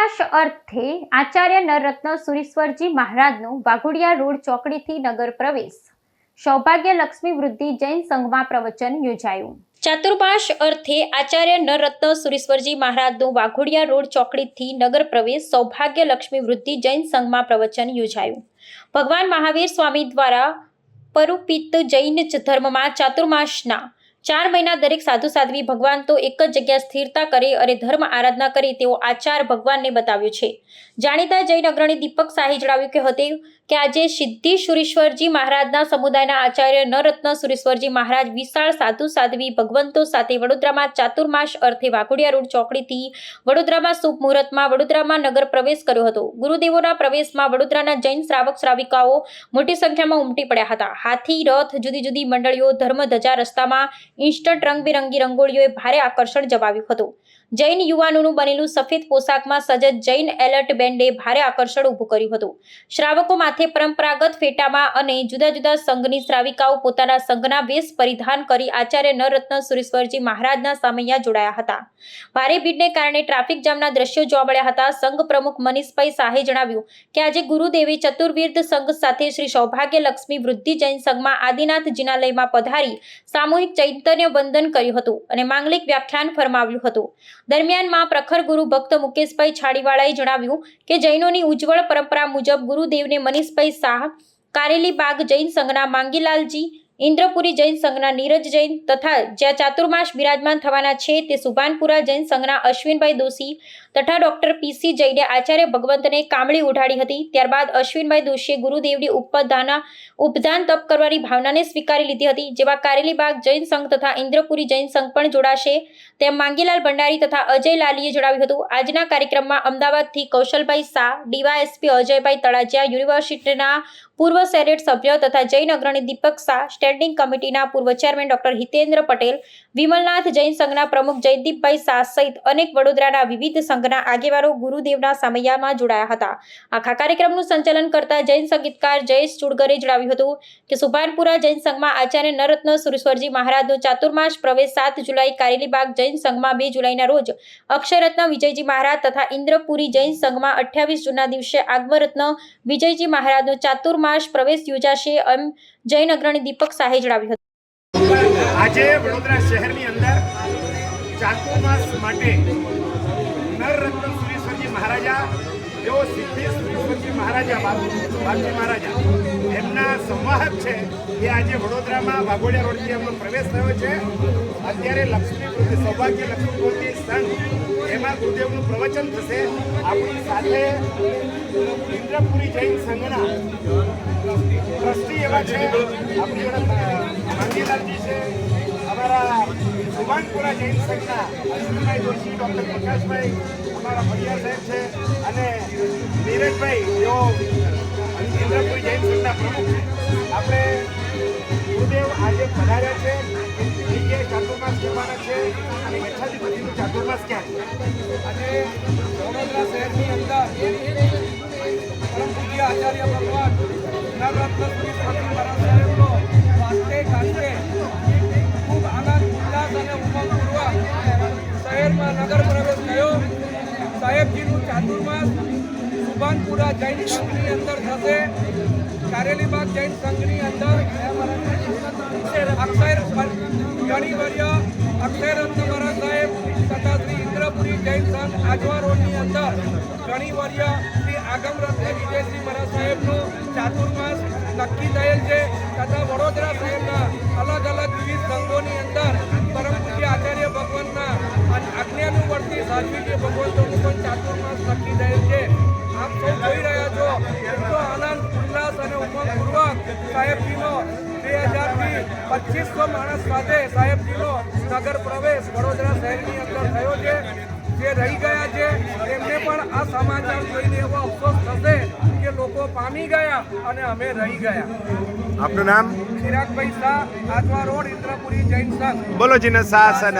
ચાતુર્માસ અર્થે આચાર્ય નરરત્ન સુરીશ્વરજી મહારાજનો વાઘોડિયા રોડ ચોકડીથી નગર પ્રવેશ. સૌભાગ્ય લક્ષ્મી વૃદ્ધિ જૈન સંઘમાં પ્રવચન યોજાયું. ચાતુર્માસ અર્થે આચાર્ય નરરત્ન સુરીશ્વરજી મહારાજનો વાઘોડિયા રોડ ચોકડીથી નગર પ્રવેશ. સૌભાગ્ય લક્ષ્મી વૃદ્ધિ જૈન સંઘમાં પ્રવચન યોજાયું. ભગવાન મહાવીર સ્વામી દ્વારા પરુપિત જૈન ધર્મમાં ચાતુર્માસના 4 મહિના દરેક સાધુ સાધ્વી ભગવાન તો એક જ જગ્યા સ્થિરતા કરે અને ધર્મ આરાધના કરે તેવો આચાર ભગવાનને બતાવ્યો છે. જાણીતા જૈન અગ્રણી દીપક શાહે જણાવ્યું કે આજે સિદ્ધિ સુરીશ્વરજી મહારાજના સમુદાયના આચાર્ય નરરત્ન સુરીશ્વરજી મહારાજ વિશાળ સાધુ સાધ્વી ભગવંતો સાથે વડોદરામાં ચાતુર્માસ અર્થે વાઘોડિયા રોડ ચોકડીથી વડોદરામાં શુભ મુહૂર્તમાં વડોદરામાં નગર પ્રવેશ કર્યો હતો. ગુરુદેવોના પ્રવેશમાં વડોદરાના જૈન શ્રાવક શ્રાવિકાઓ મોટી સંખ્યામાં ઉમટી પડ્યા હતા. હાથી, રથ, જુદી જુદી મંડળીઓ, ધર્મ ધજા, રસ્તામાં ઇન્સ્ટન્ટ રંગબેરંગી રંગોળીઓએ ભારે આકર્ષણ જમાવ્યું હતું. જૈન યુવાનોનું બનેલું સફેદ પોશાકમાં સજ્જ જૈન એલર્ટ બેન્ડે ભારે આકર્ષણ ઊભું કર્યું હતું. શ્રાવકો માથે પરંપરાગત ફેટામાં અને જુદા જુદા સંઘની શ્રાવિકાઓ પોતાના સંઘના વેશ પરિધાન કરી આચાર્ય નરરત્ન સુરીશ્વરજી મહારાજના સામૈયા જોડાયા હતા. ભારે ભીડને કારણે ટ્રાફિક જામના દ્રશ્યો જોવા મળ્યા હતા. સંઘ પ્રમુખ મનીષભાઈ શાહે જણાવ્યું કે આજે ગુરુદેવે ચતુર્વિધ સંઘ સાથે શ્રી સૌભાગ્ય લક્ષ્મી વૃદ્ધિ જૈન સંઘમાં આદિનાથ જિનાલયમાં પધારી સામૂહિક ચૈતન્ય વંદન કર્યું હતું અને માંગલિક વ્યાખ્યાન ફરમાવ્યું હતું. દરમિયાનમાં પ્રખર ગુરુ ભક્ત મુકેશભાઈ છાડીવાળાએ જણાવ્યું કે જૈનોની ઉજ્જવળ પરંપરા મુજબ ગુરુદેવને મનીષભાઈ શાહ, કારેલી બાગ જૈન સંઘના માંગીલાલજી, ઇન્દ્રપુરી જૈન સંઘના નીરજ જૈન તથા જ્યાં ચાતુર્માસ બિરાજમાન થવાના છે તે સુભાનપુરા જૈન સંઘના અશ્વિનભાઈ દોશી તથા ડોક્ટર પીસી જૈને આચાર્ય ભગવંતને કામળી ઉઢાડી હતી. ત્યારબાદ અશ્વિનભાઈ દોશીએ ગુરુદેવની ઉપદાન તપ કરવાની ભાવનાને સ્વીકારી લીધી હતી. જેવા કારેલી બાગ જૈન સંઘ તથા ઇન્દ્રપુરી જૈન સંઘ પણ જોડાશે તેમ માંગીલાલ ભંડારી તથા અજય લાલીએ જણાવ્યું હતું. આજના કાર્યક્રમમાં અમદાવાદથી કૌશલભાઈ શાહ, ડીવાયએસપી અજયભાઈ તળાજિયા, યુનિવર્સિટીના પૂર્વ સેનેટ સભ્ય તથા જૈન અગ્રણી દીપક શાહ, સ્ટેન્ડિંગ કમિટીના પૂર્વ ચેરમેન ડોક્ટર હિતેન્દ્ર પટેલ, વિમલનાથ જૈન સંઘના પ્રમુખ જયદીપભાઈ શાહ સહિત અનેક વડોદરાના વિવિધ સંઘના આગેવાનો ગુરુદેવના સામૈયામાં જોડાયા હતા. આખા કાર્યક્રમનું સંચાલન કરતા જૈન સંગીતકાર જયેશ ચુડગરે જણાવ્યું હતું કે સુભાનપુરા જૈન સંઘમાં આચાર્ય નરરત્ન સુરીશ્વરજી મહારાજનો ચાતુર્માસ પ્રવેશ 7 જુલાઈ, કારેલીબાગ જૈન સંઘમાં 2 જુલાઈના રોજ અક્ષરરત્ન વિજયજી મહારાજ તથા ઇન્દ્રપુરી જૈન સંઘમાં 28 જૂનના દિવસે આગમરત્ન વિજયજી મહારાજનો ચાતુર્માસ પ્રવેશ યોજાશે એમ જૈન અગ્રણી દીપક શાહે જણાવ્યું હતું. આજે વડોદરા શહેરની અંદર ચાતુર્માસ માટે નરરત્ન સુરીશ્વરજી મહારાજા, જેઓ સિદ્ધિ સુરીશ્વરજી મહારાજા, બાપજી મહારાજા એમના સંવાહક છે, એ આજે વડોદરામાં વાઘોડિયા રોડથી એમનો પ્રવેશ થયો છે. અત્યારે લક્ષ્મી વૃદ્ધિ સૌભાગ્ય લક્ષ્મી વૃદ્ધિ સંઘ એમાં ગુરુદેવનું પ્રવચન થશે. આપણી સાથે ઇન્દ્રપુરી જૈન સંઘના ટ્રસ્ટી એવા છે આપણી માંગીલાલજી છે, અમારા સુભાનપુરા જૈન સંઘના અશ્વિનભાઈ દોશી, ડૉક્ટર પ્રકાશભાઈ અમારા ફળિયા સાહેબ છે અને નીરજભાઈ જેઓ ઇન્દ્રપુરી જૈન સંઘના પ્રમુખ છે. આપણે ગુરુદેવ આજે પધાર્યા છે, જગ્યાએ ચાતુર્માસ કરવાના છે અને યથાધિપતિનું ચાતુર્માસ ક્યાં છે. આજે વડોદરા શહેરની અંદર પરમ પૂજ્ય આચાર્ય ભગવાન નરરત્ન સુરીશ્વરજી મહારાજ સાહેબનો વાસ્તે ગાસ્તે ખૂબ આનંદ, ઉલ્લાસ અને ઉમંગપૂર્વક શહેરમાં નગર પ્રવેશ થયો. સાહેબજીનું ચાતુર્માસ સુભાનપુરા જૈન સંઘની અંદર થશે. કારેલીબાગ જૈન સંઘની અંદર ગણીવર્ય અક્ષયરત્ન મહારાજ સાહેબ તથા શ્રી ઇન્દ્રપુરી જૈન સંઘ આજવા રોડની અંદર ગણીવર્ય શ્રી આગમરત્ન વિજયશ્રી મહારાજ સાહેબનું ચાતુર્માસ નક્કી થયેલ છે. તથા વડોદરા શહેરના અલગ અલગ વિવિધ સંઘોની અંદર પરમ પૂજ્ય આચાર્ય ભગવાનના આજ્ઞાનું વર્તી સાધ્વીજી ભગવંતોનું પણ ચાતુર્માસ નક્કી થયેલ છે. આપ સૌ જોઈ રહ્યા છો એટલો આનંદ, ઉલ્લાસ અને ઉમંગપૂર્વક સાહેબજીનો 2000થી 2500 માણસ સાથે સાહેબજીનો નગર પ્રવેશ વડોદરા શહેરની અંદર થયો છે. જે રહી ગયા છે એમને પણ આ સમાચાર જોઈને એવો અફસોસ થશે કે લોકો પામી ગયા અને અમે રહી ગયા. આપનું નામ? ચિરાગભાઈ શાહ, આજવા રોડ, ઇન્દ્રપુરી જૈન સંઘ. બોલો જીના શાસન.